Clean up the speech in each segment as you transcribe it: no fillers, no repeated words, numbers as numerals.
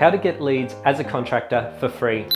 how to get leads as a contractor for free.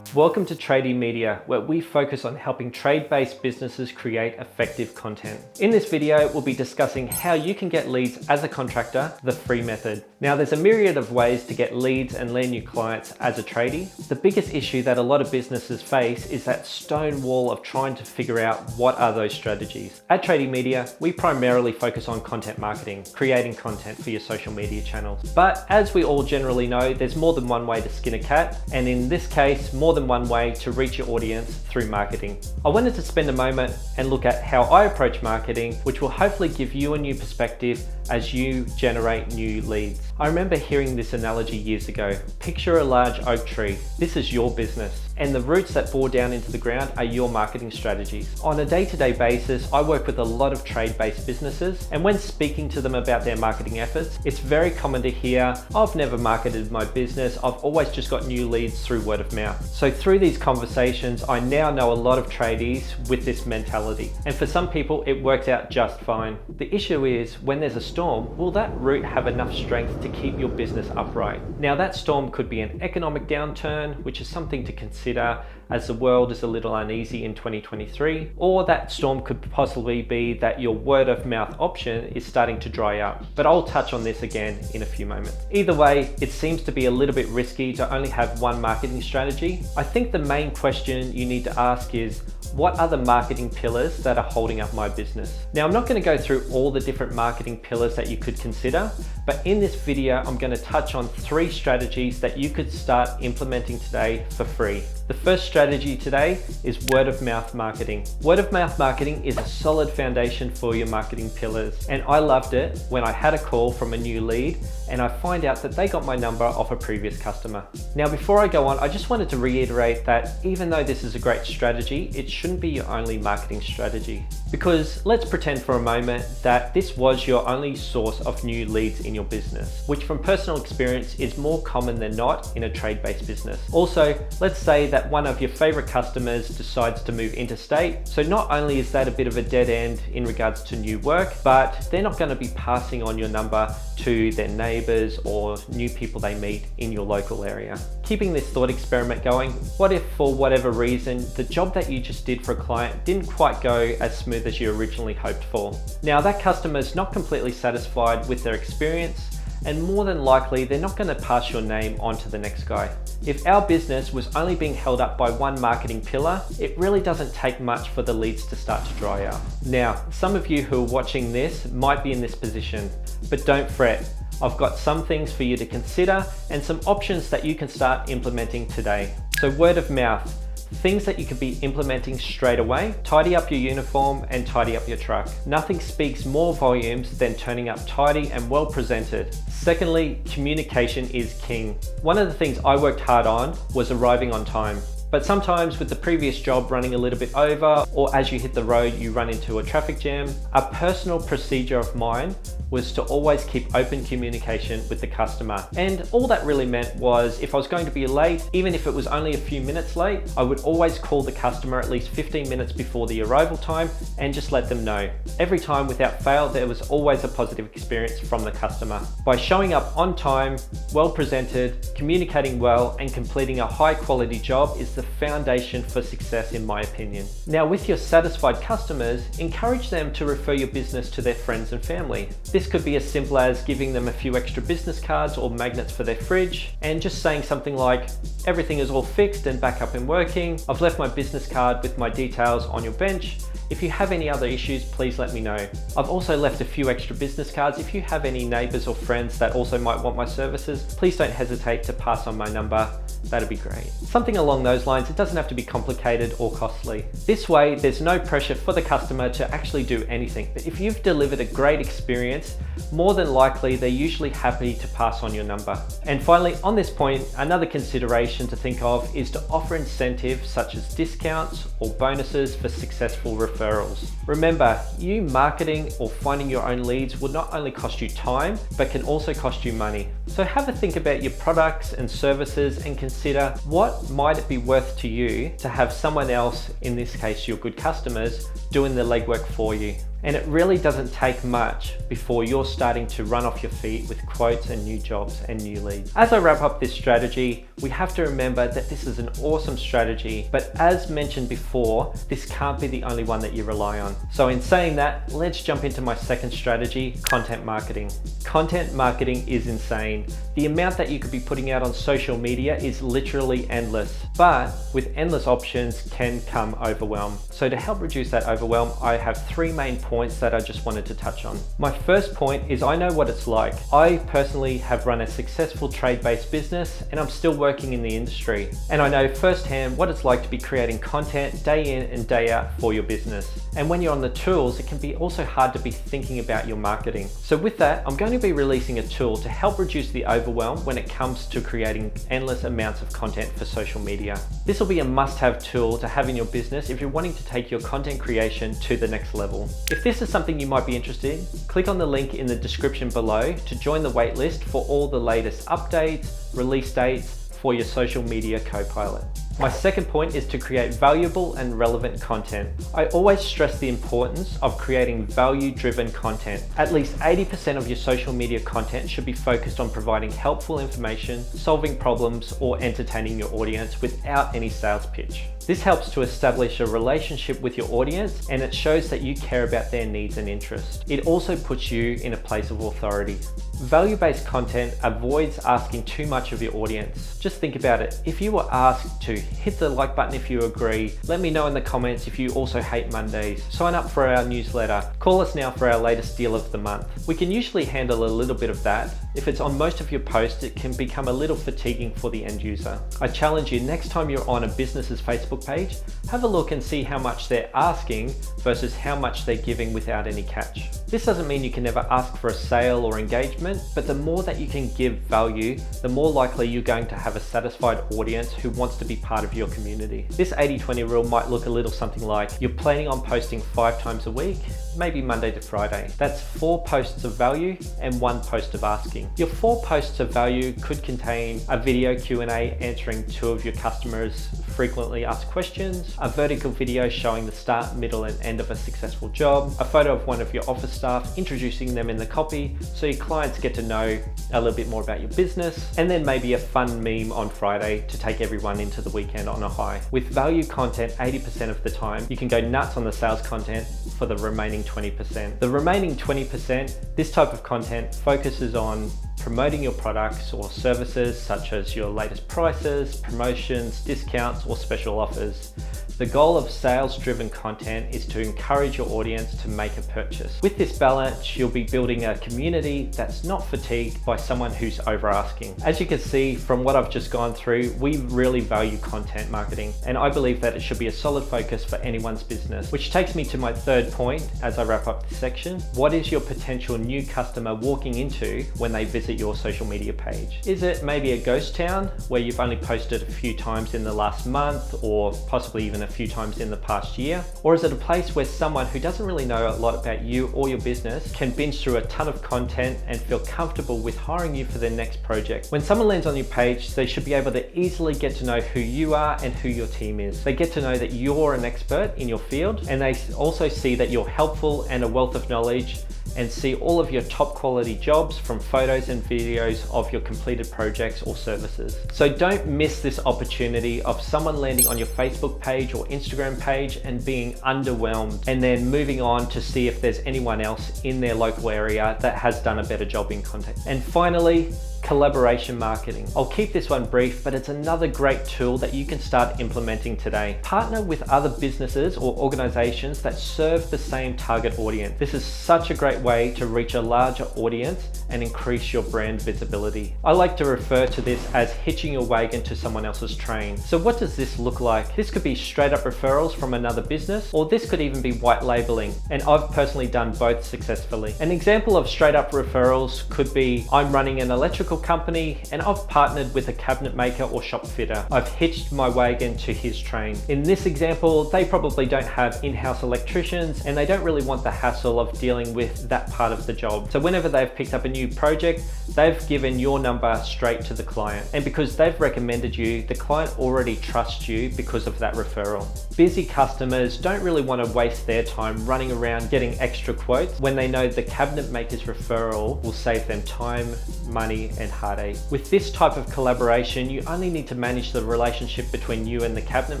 Welcome to Tradie Media, where we focus on helping trade-based businesses create effective content. In this video, we'll be discussing how you can get leads as a contractor, the free method. Now, there's a myriad of ways to get leads and land new clients as a tradie. The biggest issue that a lot of businesses face is that stone wall of trying to figure out what are those strategies. At Tradie Media, we primarily focus on content marketing, creating content for your social media channels. But as we all generally know, there's more than one way to skin a cat, and in this case, more than one way to reach your audience through marketing. I wanted to spend a moment and look at how I approach marketing, which will hopefully give you a new perspective as you generate new leads. I remember hearing this analogy years ago. Picture a large oak tree. This is your business, and the roots that bore down into the ground are your marketing strategies. On a day-to-day basis, I work with a lot of trade-based businesses, and when speaking to them about their marketing efforts, it's very common to hear, "I've never marketed my business, I've always just got new leads through word of mouth." So through these conversations, I now know a lot of tradies with this mentality, and for some people, it works out just fine. The issue is, when there's a storm, will that root have enough strength to keep your business upright? Now, that storm could be an economic downturn, which is something to consider as the world is a little uneasy in 2023, or that storm could possibly be that your word of mouth option is starting to dry up. But I'll touch on this again in a few moments. Either way, it seems to be a little bit risky to only have one marketing strategy. I think the main question you need to ask is, what are the marketing pillars that are holding up my business? Now, I'm not going to go through all the different marketing pillars that you could consider, but in this video, I'm going to touch on 3 strategies that you could start implementing today for free. The first strategy today is word of mouth marketing. Word of mouth marketing is a solid foundation for your marketing pillars, and I loved it when I had a call from a new lead and I find out that they got my number off a previous customer. Now, before I go on, I just wanted to reiterate that even though this is a great strategy, it shouldn't be your only marketing strategy. Because let's pretend for a moment that this was your only source of new leads in your business, which from personal experience is more common than not in a trade-based business. Also, let's say that one of your favorite customers decides to move interstate. So not only is that a bit of a dead end in regards to new work, but they're not going to be passing on your number to their neighbors or new people they meet in your local area. Keeping this thought experiment going, what if for whatever reason, the job that you just did for a client didn't quite go as smooth as you originally hoped for? Now, that customer is not completely satisfied with their experience, and more than likely, they're not going to pass your name on to the next guy. If our business was only being held up by one marketing pillar, it really doesn't take much for the leads to start to dry up. Now, some of you who are watching this might be in this position, but don't fret. I've got some things for you to consider and some options that you can start implementing today. So word of mouth. Things that you could be implementing straight away: tidy up your uniform and tidy up your truck. Nothing speaks more volumes than turning up tidy and well presented. Secondly, communication is king. One of the things I worked hard on was arriving on time. But sometimes with the previous job running a little bit over, or as you hit the road, you run into a traffic jam. A personal procedure of mine was to always keep open communication with the customer. And all that really meant was, if I was going to be late, even if it was only a few minutes late, I would always call the customer at least 15 minutes before the arrival time and just let them know. Every time without fail, there was always a positive experience from the customer. By showing up on time, well presented, communicating well, and completing a high quality job is the foundation for success, in my opinion. Now, with your satisfied customers, encourage them to refer your business to their friends and family. This could be as simple as giving them a few extra business cards or magnets for their fridge, and just saying something like, "Everything is all fixed and back up and working. I've left my business card with my details on your bench. If you have any other issues, please let me know. I've also left a few extra business cards. If you have any neighbors or friends that also might want my services, please don't hesitate to pass on my number. That'd be great." Something along those lines. It doesn't have to be complicated or costly. This way, there's no pressure for the customer to actually do anything. But if you've delivered a great experience, more than likely, they're usually happy to pass on your number. And finally, on this point, another consideration to think of is to offer incentives such as discounts or bonuses for successful referrals. Remember, you marketing or finding your own leads will not only cost you time, but can also cost you money. So have a think about your products and services and consider what might it be worth to you to have someone else, in this case your good customers, doing the legwork for you. And it really doesn't take much before you're starting to run off your feet with quotes and new jobs and new leads. As I wrap up this strategy, we have to remember that this is an awesome strategy, but as mentioned before, this can't be the only one that you rely on. So in saying that, let's jump into my second strategy, content marketing. Content marketing is insane. The amount that you could be putting out on social media is literally endless, but with endless options can come overwhelm. So to help reduce that overwhelm, I have 3 main points that I just wanted to touch on. My first point is I know what it's like. I personally have run a successful trade-based business and I'm still working in the industry. And I know firsthand what it's like to be creating content day in and day out for your business. And when you're on the tools, it can be also hard to be thinking about your marketing. So with that, I'm going to be releasing a tool to help reduce the overwhelm when it comes to creating endless amounts of content for social media. This will be a must-have tool to have in your business if you're wanting to take your content creation to the next level. If this is something you might be interested in, click on the link in the description below to join the waitlist for all the latest updates, release dates for your social media co-pilot. My second point is to create valuable and relevant content. I always stress the importance of creating value-driven content. At least 80% of your social media content should be focused on providing helpful information, solving problems, or entertaining your audience without any sales pitch. This helps to establish a relationship with your audience and it shows that you care about their needs and interests. It also puts you in a place of authority. Value-based content avoids asking too much of your audience. Just think about it. If you were asked to hit the like button if you agree, let me know in the comments if you also hate Mondays, sign up for our newsletter, call us now for our latest deal of the month. We can usually handle a little bit of that. If it's on most of your posts, it can become a little fatiguing for the end user. I challenge you, next time you're on a business's Facebook page, have a look and see how much they're asking versus how much they're giving without any catch. This doesn't mean you can never ask for a sale or engagement, but the more that you can give value, the more likely you're going to have a satisfied audience who wants to be part of your community. This 80-20 rule might look a little something like you're planning on posting 5 times a week, maybe Monday to Friday. That's 4 posts of value and 1 post of asking. Your 4 posts of value could contain a video Q&A answering 2 of your customers' frequently asked questions, a vertical video showing the start, middle and end of a successful job, a photo of one of your office staff introducing them in the copy so your clients get to know a little bit more about your business, and then maybe a fun meme on Friday to take everyone into the weekend on a high. With value content 80% of the time, you can go nuts on the sales content for the remaining 20%. The remaining 20%, this type of content focuses on promoting your products or services such as your latest prices, promotions, discounts, or special offers. The goal of sales-driven content is to encourage your audience to make a purchase. With this balance, you'll be building a community that's not fatigued by someone who's over-asking. As you can see from what I've just gone through, we really value content marketing, and I believe that it should be a solid focus for anyone's business. Which takes me to my third point as I wrap up this section. What is your potential new customer walking into when they visit your social media page? Is it maybe a ghost town where you've only posted a few times in the last month or possibly even a few times in the past year? Or is it a place where someone who doesn't really know a lot about you or your business can binge through a ton of content and feel comfortable with hiring you for their next project? When someone lands on your page, they should be able to easily get to know who you are and who your team is. They get to know that you're an expert in your field, and they also see that you're helpful and a wealth of knowledge, and see all of your top quality jobs from photos and videos of your completed projects or services. So don't miss this opportunity of someone landing on your Facebook page or Instagram page and being underwhelmed, and then moving on to see if there's anyone else in their local area that has done a better job in content. And finally, collaboration marketing. I'll keep this one brief, but it's another great tool that you can start implementing today. Partner with other businesses or organizations that serve the same target audience. This is such a great way to reach a larger audience and increase your brand visibility. I like to refer to this as hitching your wagon to someone else's train. So what does this look like? This could be straight up referrals from another business, or this could even be white labeling. And I've personally done both successfully. An example of straight up referrals could be, I'm running an electrical company and I've partnered with a cabinet maker or shop fitter. I've hitched my wagon to his train. In this example, they probably don't have in-house electricians and they don't really want the hassle of dealing with that part of the job. So whenever they've picked up a new project, they've given your number straight to the client. And because they've recommended you, the client already trusts you because of that referral. Busy customers don't really want to waste their time running around getting extra quotes when they know the cabinet maker's referral will save them time, money, and heartache. With this type of collaboration, you only need to manage the relationship between you and the cabinet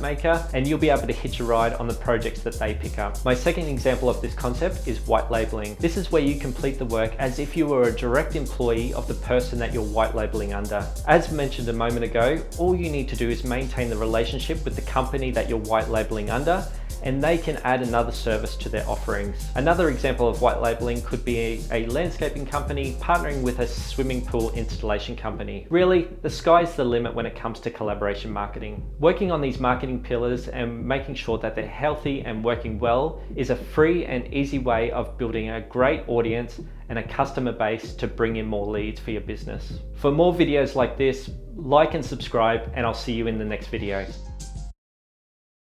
maker, and you'll be able to hitch a ride on the projects that they pick up. My second example of this concept is white labeling. This is where you complete the work as if you were a direct employee of the person that you're white labeling under. As mentioned a moment ago, all you need to do is maintain the relationship with the company that you're white labeling under, and they can add another service to their offerings. Another example of white labeling could be a landscaping company partnering with a swimming pool installation company. Really, the sky's the limit when it comes to collaboration marketing. Working on these marketing pillars and making sure that they're healthy and working well is a free and easy way of building a great audience and a customer base to bring in more leads for your business. For more videos like this, like and subscribe, and I'll see you in the next video.